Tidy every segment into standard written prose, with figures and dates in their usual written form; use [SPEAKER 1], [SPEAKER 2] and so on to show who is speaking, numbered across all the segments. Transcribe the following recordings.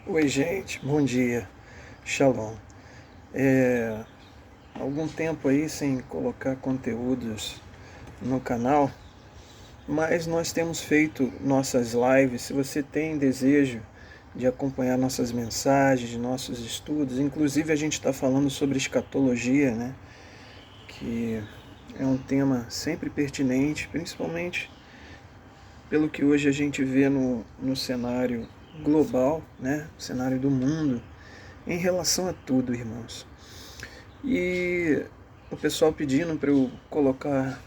[SPEAKER 1] Oi, gente, bom dia, Shalom. Algum tempo aí sem colocar conteúdos no canal, mas nós temos feito nossas lives. Se você tem desejo de acompanhar nossas mensagens, nossos estudos, inclusive a gente está falando sobre escatologia, né? Que é um tema sempre pertinente, principalmente pelo que hoje a gente vê no cenário global, né? Cenário do mundo, em relação a tudo, irmãos. E o pessoal pedindo para eu colocar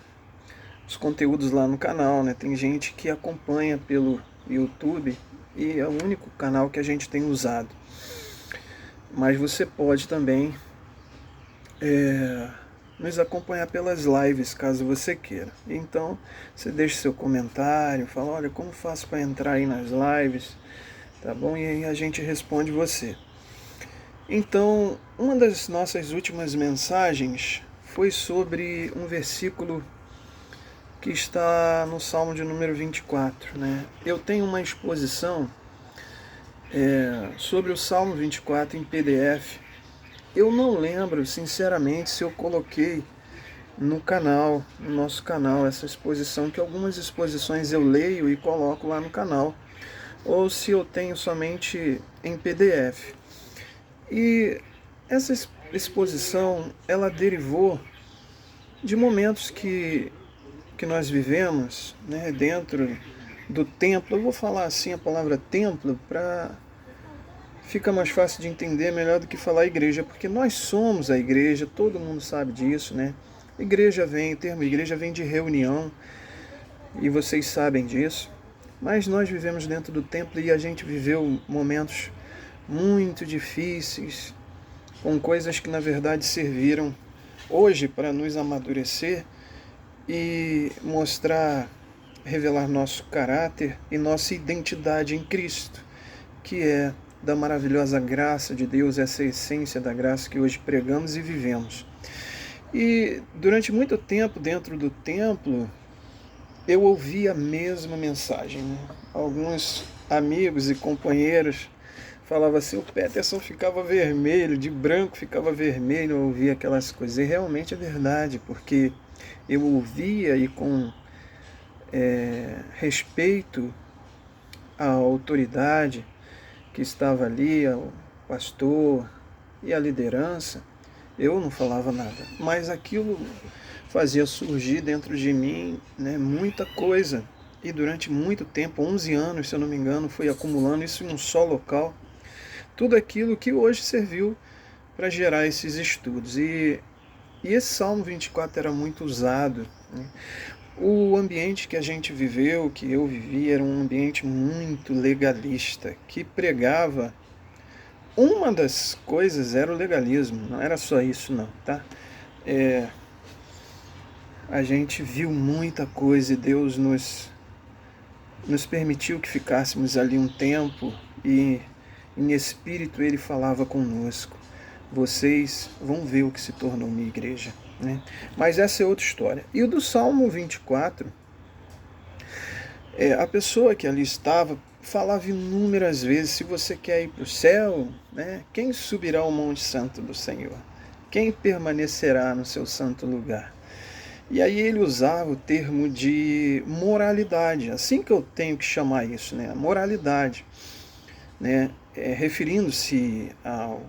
[SPEAKER 1] os conteúdos lá no canal, né? Tem gente que acompanha pelo YouTube e é o único canal que a gente tem usado. Mas você pode também nos acompanhar pelas lives, caso você queira. Então, você deixa seu comentário, fala, olha, como faço para entrar aí nas lives, tá bom? E aí a gente responde você. Então, uma das nossas últimas mensagens foi sobre um versículo que está no Salmo de número 24. Né? Eu tenho uma exposição sobre o Salmo 24 em PDF. Eu não lembro, sinceramente, se eu coloquei no canal, no nosso canal, essa exposição, que algumas exposições eu leio e coloco lá no canal, ou se eu tenho somente em PDF. E essa exposição, ela derivou de momentos que nós vivemos, né, dentro do templo. Eu vou falar assim a palavra templo para fica mais fácil de entender, melhor do que falar igreja, porque nós somos a igreja, todo mundo sabe disso, né? Igreja vem, o termo igreja vem de reunião, e vocês sabem disso. Mas nós vivemos dentro do templo e a gente viveu momentos muito difíceis, com coisas que na verdade serviram hoje para nos amadurecer e mostrar, revelar nosso caráter e nossa identidade em Cristo, que é da maravilhosa graça de Deus, essa essência da graça que hoje pregamos e vivemos. E durante muito tempo dentro do templo, eu ouvi a mesma mensagem. Né? Alguns amigos e companheiros falavam assim, o Peterson ficava vermelho, de branco ficava vermelho, eu ouvia aquelas coisas. E realmente é verdade, porque eu ouvia e com respeito à autoridade que estava ali, ao pastor e à liderança, eu não falava nada. Mas aquilo fazia surgir dentro de mim, né, muita coisa. E durante muito tempo, 11 anos, se eu não me engano, fui acumulando isso em um só local. Tudo aquilo que hoje serviu para gerar esses estudos. E esse Salmo 24 era muito usado. Né? O ambiente que a gente viveu, que eu vivi, era um ambiente muito legalista, que pregava. Uma das coisas era o legalismo, não era só isso não, tá? A gente viu muita coisa e Deus nos permitiu que ficássemos ali um tempo e em espírito Ele falava conosco. Vocês vão ver o que se tornou minha igreja. Né? Mas essa é outra história. E o do Salmo 24, a pessoa que ali estava falava inúmeras vezes, se você quer ir para o céu, né, quem subirá ao monte santo do Senhor? Quem permanecerá no seu santo lugar? E aí ele usava o termo de moralidade, assim que eu tenho que chamar isso, né, moralidade, né, referindo-se ao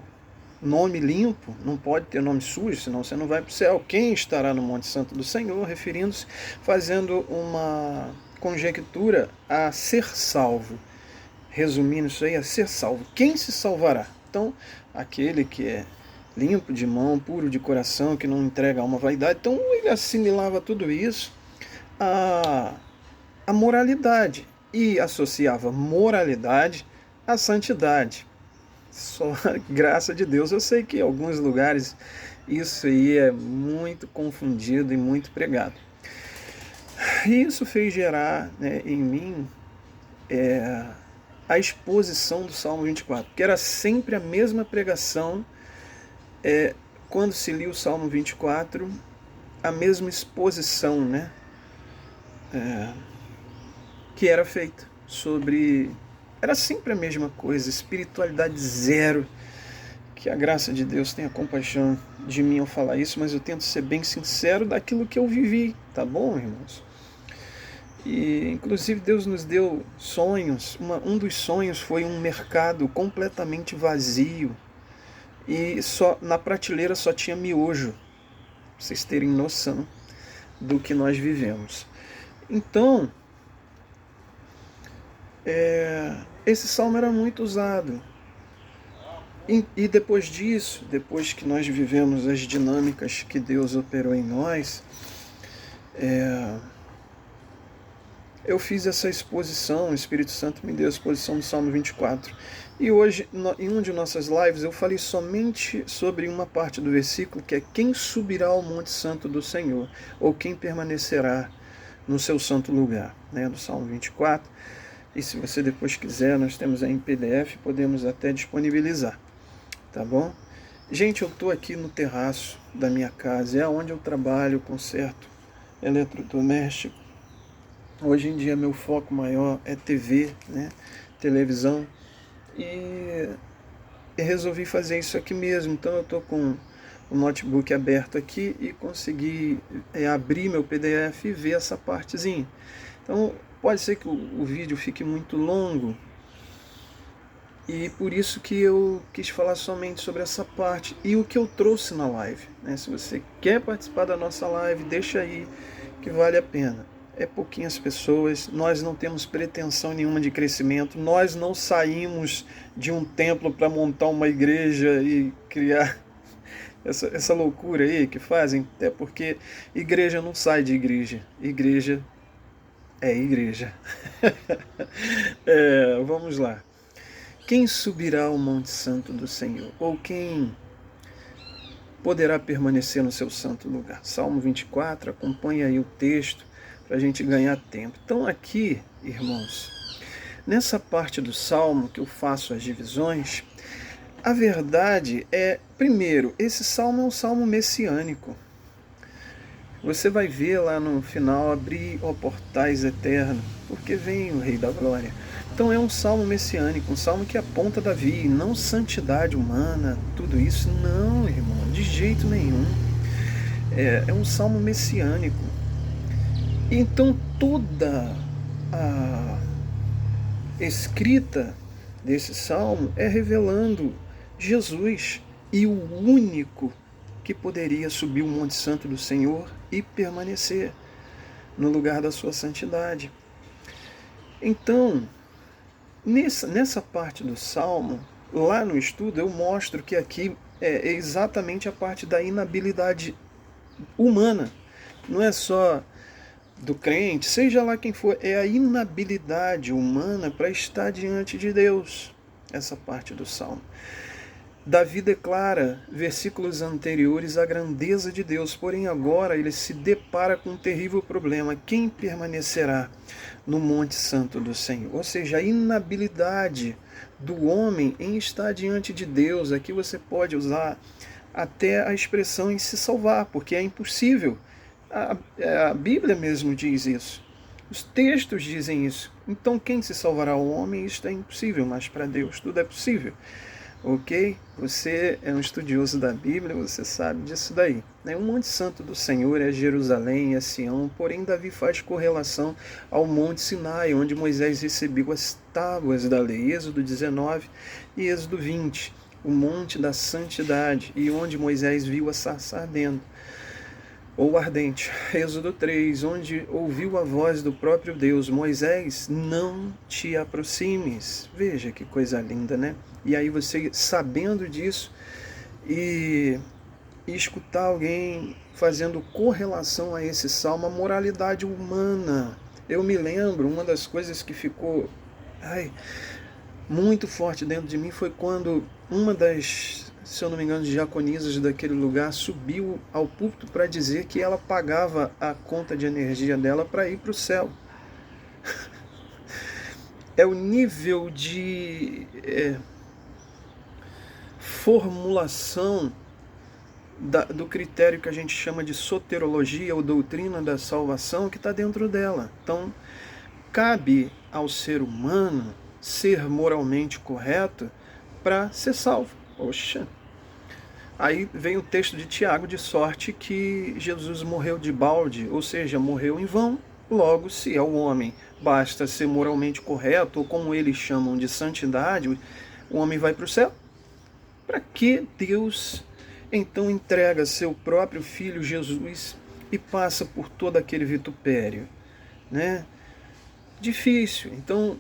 [SPEAKER 1] nome limpo, não pode ter nome sujo, senão você não vai para o céu. Quem estará no Monte Santo do Senhor, referindo-se, fazendo uma conjectura a ser salvo. Resumindo isso aí, a ser salvo. Quem se salvará? Então, aquele que é limpo de mão, puro de coração, que não entrega a uma vaidade. Então, ele assimilava tudo isso à moralidade e associava moralidade à santidade. Só graça de Deus. Eu sei que em alguns lugares isso aí é muito confundido e muito pregado. E isso fez gerar, né, em mim a exposição do Salmo 24, que era sempre a mesma pregação, quando se lia o Salmo 24, a mesma exposição, né, que era feita sobre Era sempre a mesma coisa, espiritualidade zero. Que a graça de Deus tenha compaixão de mim ao falar isso, mas eu tento ser bem sincero daquilo que eu vivi, tá bom, irmãos? E, inclusive, Deus nos deu sonhos. Um dos sonhos foi um mercado completamente vazio e só na prateleira só tinha miojo, pra vocês terem noção do que nós vivemos. Então, esse salmo era muito usado. E depois disso, depois que nós vivemos as dinâmicas que Deus operou em nós, eu fiz essa exposição, o Espírito Santo me deu a exposição do Salmo 24. E hoje, em uma de nossas lives, eu falei somente sobre uma parte do versículo, que é quem subirá ao monte santo do Senhor, ou quem permanecerá no seu santo lugar, né, do Salmo 24. E se você depois quiser, nós temos aí em PDF, podemos até disponibilizar. Tá bom? Gente, eu estou aqui no terraço da minha casa, é onde eu trabalho, conserto eletrodoméstico. Hoje em dia meu foco maior é TV, né? Televisão. E resolvi fazer isso aqui mesmo. Então eu estou com o notebook aberto aqui e consegui abrir meu PDF e ver essa partezinha. Então pode ser que o vídeo fique muito longo, e por isso que eu quis falar somente sobre essa parte e o que eu trouxe na live, né? Se você quer participar da nossa live, deixa aí que vale a pena. É pouquinhas pessoas, nós não temos pretensão nenhuma de crescimento, nós não saímos de um templo para montar uma igreja e criar essa loucura aí que fazem, até porque igreja não sai de igreja, igreja é igreja. Vamos lá. Quem subirá ao monte santo do Senhor? Ou quem poderá permanecer no seu santo lugar? Salmo 24, acompanhe aí o texto para a gente ganhar tempo. Então aqui, irmãos, nessa parte do Salmo que eu faço as divisões, a verdade é, primeiro, esse Salmo é um Salmo messiânico. Você vai ver lá no final, abrir, ó portais eternos, porque vem o Rei da Glória. Então é um salmo messiânico, um salmo que aponta Davi, não santidade humana, tudo isso, não, irmão, de jeito nenhum. É um salmo messiânico. Então toda a escrita desse salmo é revelando Jesus e o único que poderia subir o Monte Santo do Senhor e permanecer no lugar da sua santidade. Então, nessa parte do Salmo, lá no estudo, eu mostro que aqui é exatamente a parte da inabilidade humana. Não é só do crente, seja lá quem for, é a inabilidade humana para estar diante de Deus. Essa parte do Salmo. Davi declara, versículos anteriores, a grandeza de Deus, porém agora ele se depara com um terrível problema. Quem permanecerá no Monte Santo do Senhor? Ou seja, a inabilidade do homem em estar diante de Deus. Aqui você pode usar até a expressão em se salvar, porque é impossível. A Bíblia mesmo diz isso. Os textos dizem isso. Então quem se salvará? O homem? Isto é impossível, mas para Deus tudo é possível. Ok? Você é um estudioso da Bíblia, você sabe disso daí. O Monte Santo do Senhor é Jerusalém, é Sião, porém Davi faz correlação ao Monte Sinai, onde Moisés recebeu as tábuas da lei, Êxodo 19 e Êxodo 20, o Monte da Santidade, e onde Moisés viu a sarça ardendo, ou ardente, Êxodo 3, onde ouviu a voz do próprio Deus, Moisés, não te aproximes. Veja que coisa linda, né? E aí você, sabendo disso, e escutar alguém fazendo correlação a esse salmo, a moralidade humana. Eu me lembro, uma das coisas que ficou muito forte dentro de mim foi quando uma das, se eu não me engano, diaconisas daquele lugar subiu ao púlpito para dizer que ela pagava a conta de energia dela para ir para o céu. É o nível de formulação do critério que a gente chama de soterologia ou doutrina da salvação que está dentro dela. Então, cabe ao ser humano ser moralmente correto para ser salvo. Poxa! Aí vem o texto de Tiago, de sorte que Jesus morreu de balde, ou seja, morreu em vão. Logo, se é o homem, basta ser moralmente correto, ou como eles chamam de santidade, o homem vai para o céu. Para que Deus então entrega seu próprio Filho Jesus e passa por todo aquele vitupério, né? Difícil. Então,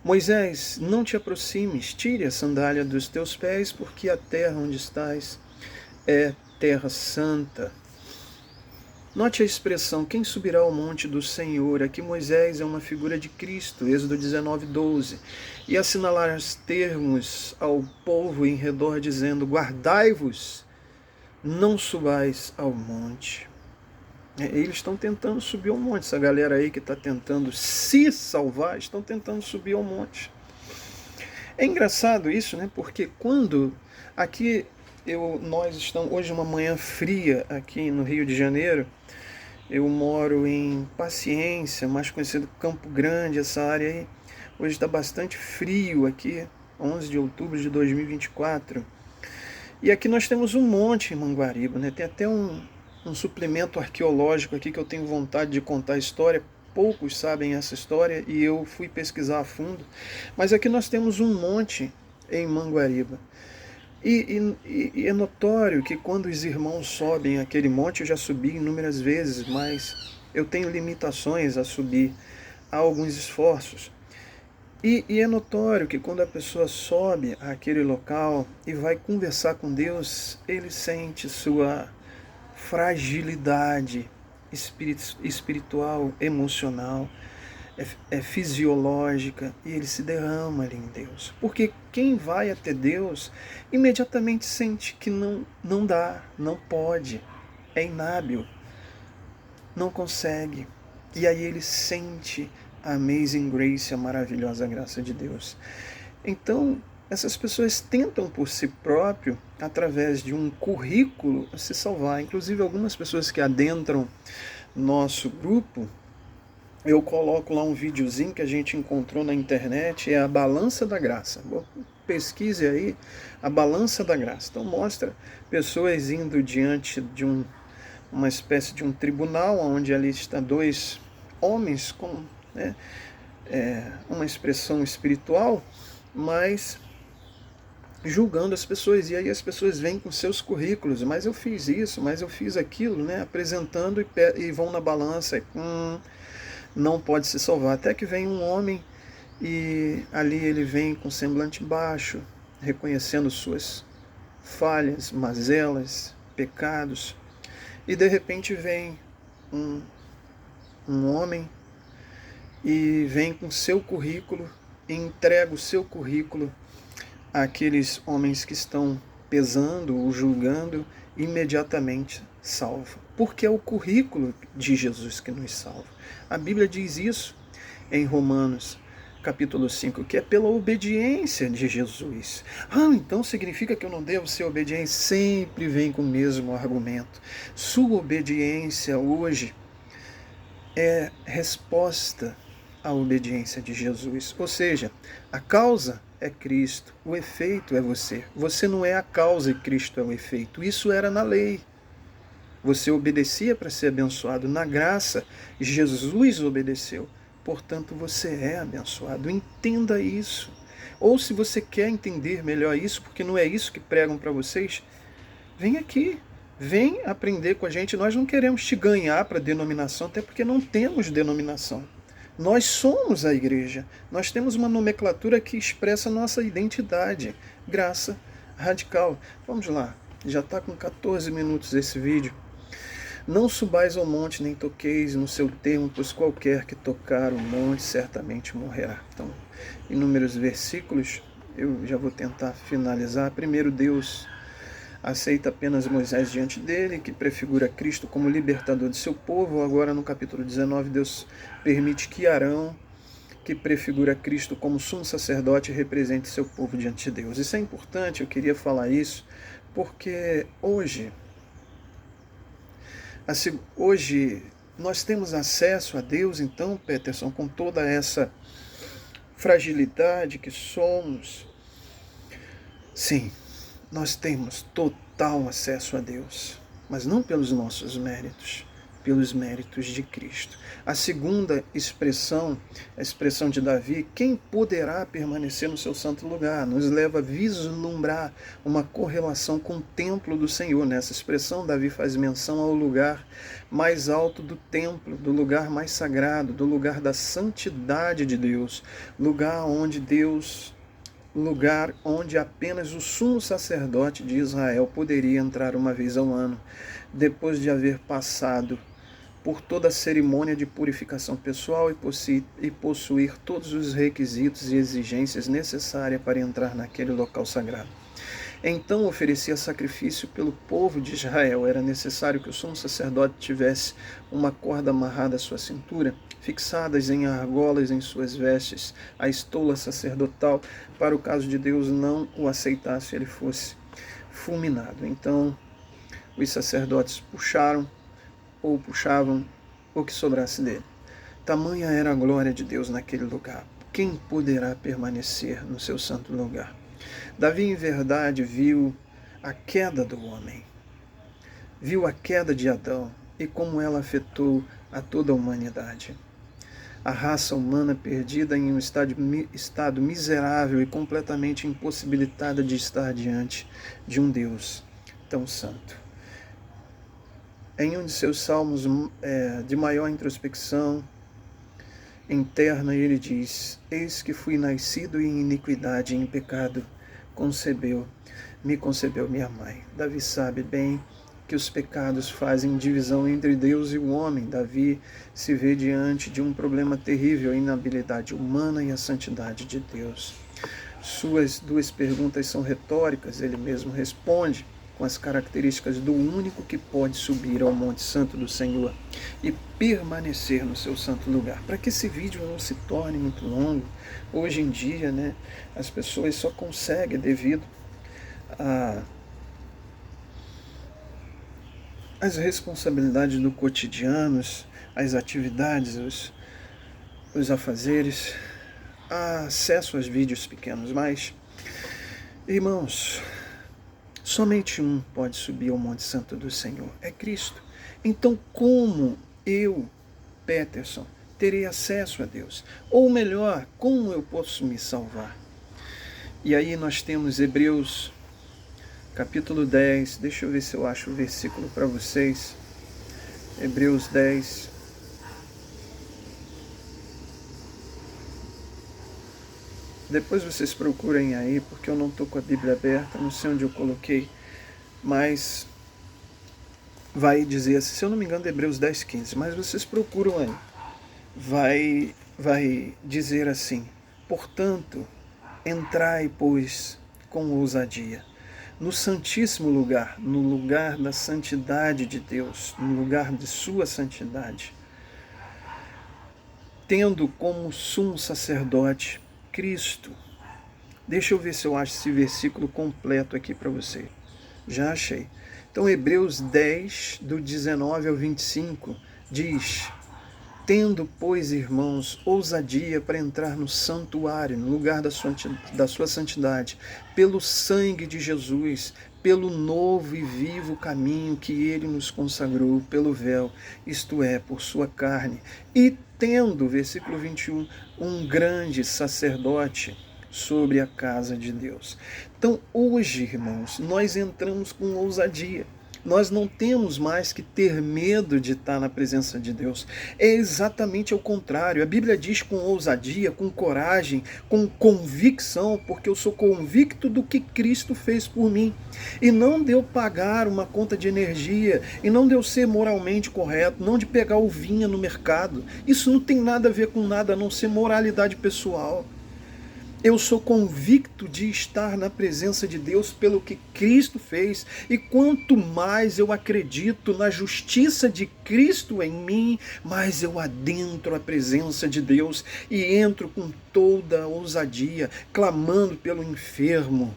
[SPEAKER 1] Moisés, não te aproximes, tire a sandália dos teus pés, porque a terra onde estás é terra santa. Note a expressão, quem subirá ao monte do Senhor? Aqui Moisés é uma figura de Cristo, Êxodo 19:12. E assinalar os termos ao povo em redor, dizendo, guardai-vos, não subais ao monte. Eles estão tentando subir ao monte, essa galera aí que está tentando se salvar, estão tentando subir ao monte. É engraçado isso, né? Porque quando aqui nós estamos hoje uma manhã fria aqui no Rio de Janeiro, eu moro em Paciência, mais conhecido como Campo Grande, essa área aí. Hoje está bastante frio aqui, 11 de outubro de 2024. E aqui nós temos um monte em Manguariba, né? Tem até um suplemento arqueológico aqui que eu tenho vontade de contar a história. Poucos sabem essa história e eu fui pesquisar a fundo. Mas aqui nós temos um monte em Manguariba. E é notório que quando os irmãos sobem aquele monte, eu já subi inúmeras vezes, mas eu tenho limitações a subir, há alguns esforços. E é notório que quando a pessoa sobe àquele local e vai conversar com Deus, ele sente sua fragilidade espiritual, emocional, fisiológica, e ele se derrama ali em Deus. Porque quem vai até Deus imediatamente sente que não dá, não pode, é inábil, não consegue. E aí ele sente a amazing grace, a maravilhosa graça de Deus. Então, essas pessoas tentam por si próprio, através de um currículo, se salvar. Inclusive, algumas pessoas que adentram nosso grupo, eu coloco lá um videozinho que a gente encontrou na internet, é a Balança da Graça. Pesquise aí a Balança da Graça. Então mostra pessoas indo diante de uma espécie de um tribunal, onde ali está dois homens com uma expressão espiritual, mas julgando as pessoas, e aí as pessoas vêm com seus currículos, mas eu fiz isso, mas eu fiz aquilo, né? Apresentando e vão na balança, não pode se salvar. Até que vem um homem e ali ele vem com semblante baixo, reconhecendo suas falhas, mazelas, pecados, e de repente vem um homem e vem com seu currículo e entrega o seu currículo àqueles homens que estão pesando ou julgando, imediatamente salvo. Porque é o currículo de Jesus que nos salva. A Bíblia diz isso em Romanos capítulo 5, que é pela obediência de Jesus. Então significa que eu não devo ser obediente? Sempre vem com o mesmo argumento. Sua obediência hoje é resposta à obediência de Jesus. Ou seja, a causa é Cristo, o efeito é você. Você não é a causa e Cristo é o efeito. Isso era na lei. Você obedecia para ser abençoado. Na graça, Jesus obedeceu. Portanto, você é abençoado. Entenda isso. Ou se você quer entender melhor isso, porque não é isso que pregam para vocês, vem aqui. Vem aprender com a gente. Nós não queremos te ganhar para denominação, até porque não temos denominação. Nós somos a igreja. Nós temos uma nomenclatura que expressa a nossa identidade. Graça radical. Vamos lá. Já está com 14 minutos esse vídeo. Não subais ao monte, nem toqueis no seu termo, pois qualquer que tocar o monte certamente morrerá. Então, inúmeros versículos, eu já vou tentar finalizar. Primeiro, Deus aceita apenas Moisés diante dele, que prefigura Cristo como libertador de seu povo. Agora, no capítulo 19, Deus permite que Arão, que prefigura Cristo como sumo sacerdote, represente seu povo diante de Deus. Isso é importante, eu queria falar isso, porque hoje nós temos acesso a Deus, então, Peterson, com toda essa fragilidade que somos, sim, nós temos total acesso a Deus, mas não pelos nossos méritos, pelos méritos de Cristo. A segunda expressão, a expressão de Davi, quem poderá permanecer no seu santo lugar, nos leva a vislumbrar uma correlação com o templo do Senhor. Nessa expressão, Davi faz menção ao lugar mais alto do templo, do lugar mais sagrado, do lugar da santidade de Deus, lugar onde apenas o sumo sacerdote de Israel poderia entrar uma vez ao ano, depois de haver passado por toda a cerimônia de purificação pessoal e possuir todos os requisitos e exigências necessárias para entrar naquele local sagrado. Então oferecia sacrifício pelo povo de Israel. Era necessário que o sumo sacerdote tivesse uma corda amarrada à sua cintura, fixadas em argolas em suas vestes, a estola sacerdotal, para o caso de Deus não o aceitasse, ele fosse fulminado. Então os sacerdotes puxavam o que sobrasse dele. Tamanha era a glória de Deus naquele lugar. Quem poderá permanecer no seu santo lugar? Davi, em verdade, viu a queda do homem, viu a queda de Adão e como ela afetou a toda a humanidade. A raça humana perdida em um estado miserável e completamente impossibilitada de estar diante de um Deus tão santo. Em um de seus salmos de maior introspecção interna, ele diz: eis que fui nascido em iniquidade e em pecado me concebeu minha mãe. Davi sabe bem que os pecados fazem divisão entre Deus e o homem. Davi se vê diante de um problema terrível, a inabilidade humana e a santidade de Deus. Suas duas perguntas são retóricas, ele mesmo responde com as características do único que pode subir ao Monte Santo do Senhor e permanecer no seu santo lugar. Para que esse vídeo não se torne muito longo, hoje em dia, as pessoas só conseguem, devido às responsabilidades do cotidiano, as atividades, os afazeres, acesso aos vídeos pequenos. Mas, irmãos, somente um pode subir ao Monte Santo do Senhor, é Cristo. Então, como eu, Peterson, terei acesso a Deus? Ou melhor, como eu posso me salvar? E aí nós temos Hebreus, capítulo 10, deixa eu ver se eu acho o versículo para vocês. Hebreus 10. Depois vocês procurem aí, porque eu não estou com a Bíblia aberta, não sei onde eu coloquei, mas vai dizer assim, se eu não me engano, Hebreus 10, 15, mas vocês procuram aí. Vai dizer assim: portanto, entrai, pois, com ousadia, no santíssimo lugar, no lugar da santidade de Deus, no lugar de sua santidade, tendo como sumo sacerdote Cristo. Deixa eu ver se eu acho esse versículo completo aqui para você. Já achei. Então, Hebreus 10, do 19 ao 25, diz: tendo, pois, irmãos, ousadia para entrar no santuário, no lugar da sua santidade, pelo sangue de Jesus, pelo novo e vivo caminho que ele nos consagrou, pelo véu, isto é, por sua carne, e tendo, versículo 21, um grande sacerdote sobre a casa de Deus. Então, hoje, irmãos, nós entramos com ousadia. Nós não temos mais que ter medo de estar na presença de Deus. É exatamente ao contrário. A Bíblia diz com ousadia, com coragem, com convicção, porque eu sou convicto do que Cristo fez por mim. E não de eu pagar uma conta de energia, e não de eu ser moralmente correto, não de pegar uvinha no mercado. Isso não tem nada a ver com nada, a não ser moralidade pessoal. Eu sou convicto de estar na presença de Deus pelo que Cristo fez. E quanto mais eu acredito na justiça de Cristo em mim, mais eu adentro a presença de Deus e entro com toda a ousadia, clamando pelo enfermo,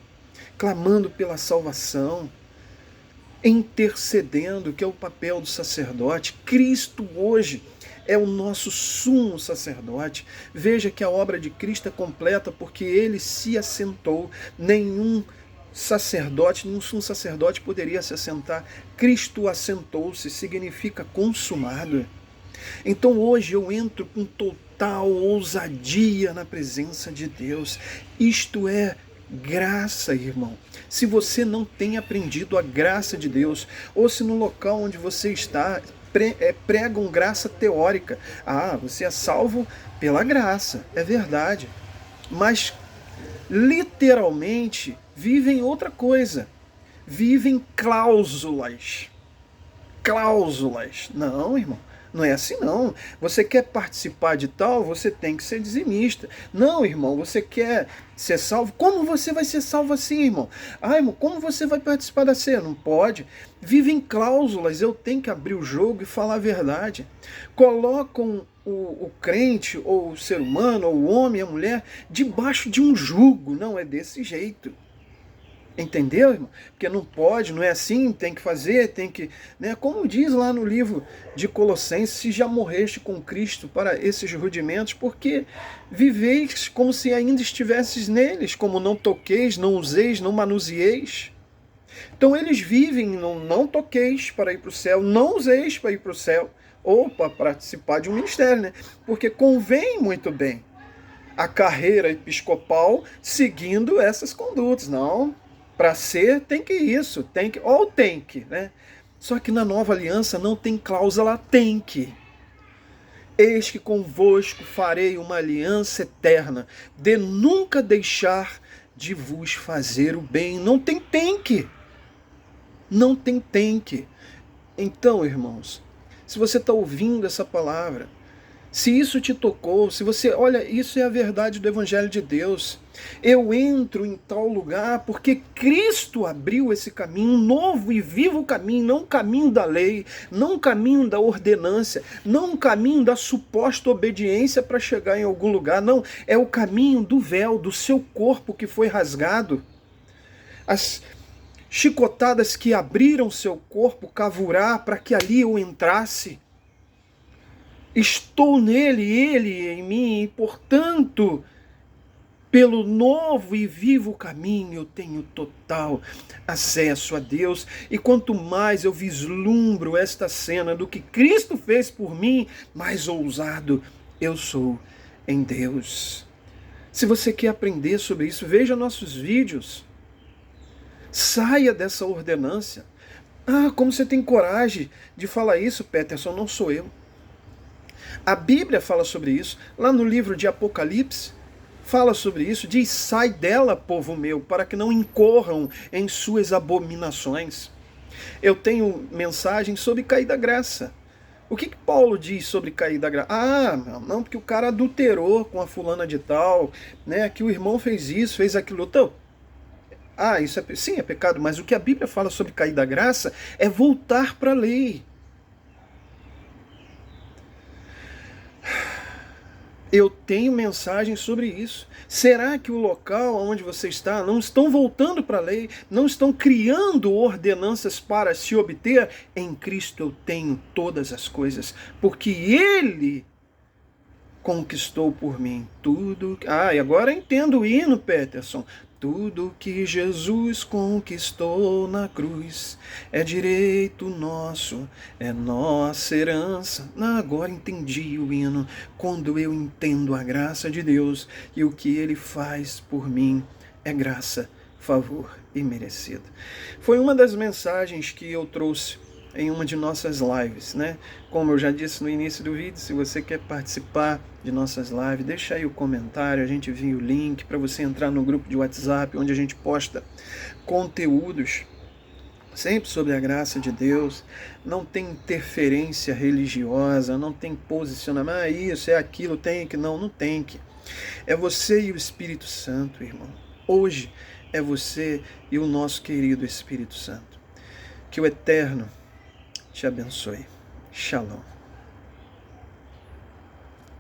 [SPEAKER 1] clamando pela salvação, intercedendo, que é o papel do sacerdote. Cristo hoje é o nosso sumo sacerdote. Veja que a obra de Cristo é completa porque ele se assentou. Nenhum sacerdote, nenhum sumo sacerdote poderia se assentar. Cristo assentou-se, significa consumado. Então hoje eu entro com total ousadia na presença de Deus. Isto é graça, irmão. Se você não tem aprendido a graça de Deus, ou se no local onde você está pregam graça teórica. Ah, você é salvo pela graça, é verdade. Mas literalmente vivem outra coisa. Vivem cláusulas. Cláusulas. Não, irmão. Não é assim não. Você quer participar de tal, você tem que ser dizimista. Não, irmão, você quer ser salvo? Como você vai ser salvo assim, irmão? Ah, irmão, como você vai participar da ceia? Não pode. Vivem cláusulas, eu tenho que abrir o jogo e falar a verdade. Colocam o crente, ou o ser humano, ou o homem, a mulher, debaixo de um jugo. Não, é desse jeito. Entendeu, irmão? Porque não pode, não é assim, tem que fazer, tem que... Né? Como diz lá no livro de Colossenses, se já morreste com Cristo para esses rudimentos, porque viveis como se ainda estivesses neles, como não toqueis, não useis, não manuseeis. Então eles vivem, não toqueis para ir para o céu, não useis para ir para o céu, ou para participar de um ministério, né? Porque convém muito bem a carreira episcopal seguindo essas condutas, não... Para ser, tem que isso, tem que, ou tem que, né? Só que na nova aliança não tem cláusula tem que. Eis que convosco farei uma aliança eterna, de nunca deixar de vos fazer o bem. Não tem tem que. Não tem tem que. Então, irmãos, se você está ouvindo essa palavra, se isso te tocou, se você, olha, isso é a verdade do Evangelho de Deus. Eu entro em tal lugar porque Cristo abriu esse caminho, um novo e vivo caminho, não um caminho da lei, não um caminho da ordenância, não um caminho da suposta obediência para chegar em algum lugar, não, é o caminho do véu, do seu corpo que foi rasgado. As chicotadas que abriram seu corpo, cavurá, para que ali eu entrasse. Estou nele, ele em mim, e portanto, pelo novo e vivo caminho, eu tenho total acesso a Deus. E quanto mais eu vislumbro esta cena do que Cristo fez por mim, mais ousado eu sou em Deus. Se você quer aprender sobre isso, veja nossos vídeos. Saia dessa ordenância. Ah, como você tem coragem de falar isso, Peterson? Não sou eu. A Bíblia fala sobre isso, lá no livro de Apocalipse, fala sobre isso, diz, sai dela, povo meu, para que não incorram em suas abominações. Eu tenho mensagem sobre cair da graça. O que Paulo diz sobre cair da graça? Ah, não, porque o cara adulterou com a fulana de tal, né, que o irmão fez isso, fez aquilo. Então, isso sim, é pecado, mas o que a Bíblia fala sobre cair da graça é voltar para a lei. Eu tenho mensagem sobre isso. Será que o local onde você está não estão voltando para a lei? Não estão criando ordenanças para se obter? Em Cristo eu tenho todas as coisas, porque Ele conquistou por mim tudo. E agora entendo o hino, Peterson. Tudo que Jesus conquistou na cruz é direito nosso, é nossa herança. Agora entendi o hino, quando eu entendo a graça de Deus e o que Ele faz por mim é graça, favor e merecido. Foi uma das mensagens que eu trouxe em uma de nossas lives, né? Como eu já disse no início do vídeo, se você quer participar de nossas lives, deixa aí o comentário, a gente envia o link para você entrar no grupo de WhatsApp, onde a gente posta conteúdos sempre sobre a graça de Deus, não tem interferência religiosa, não tem posicionamento, isso, é aquilo, tem que, não tem que. É você e o Espírito Santo, irmão. Hoje é você e o nosso querido Espírito Santo. Que o Eterno te abençoe. Shalom.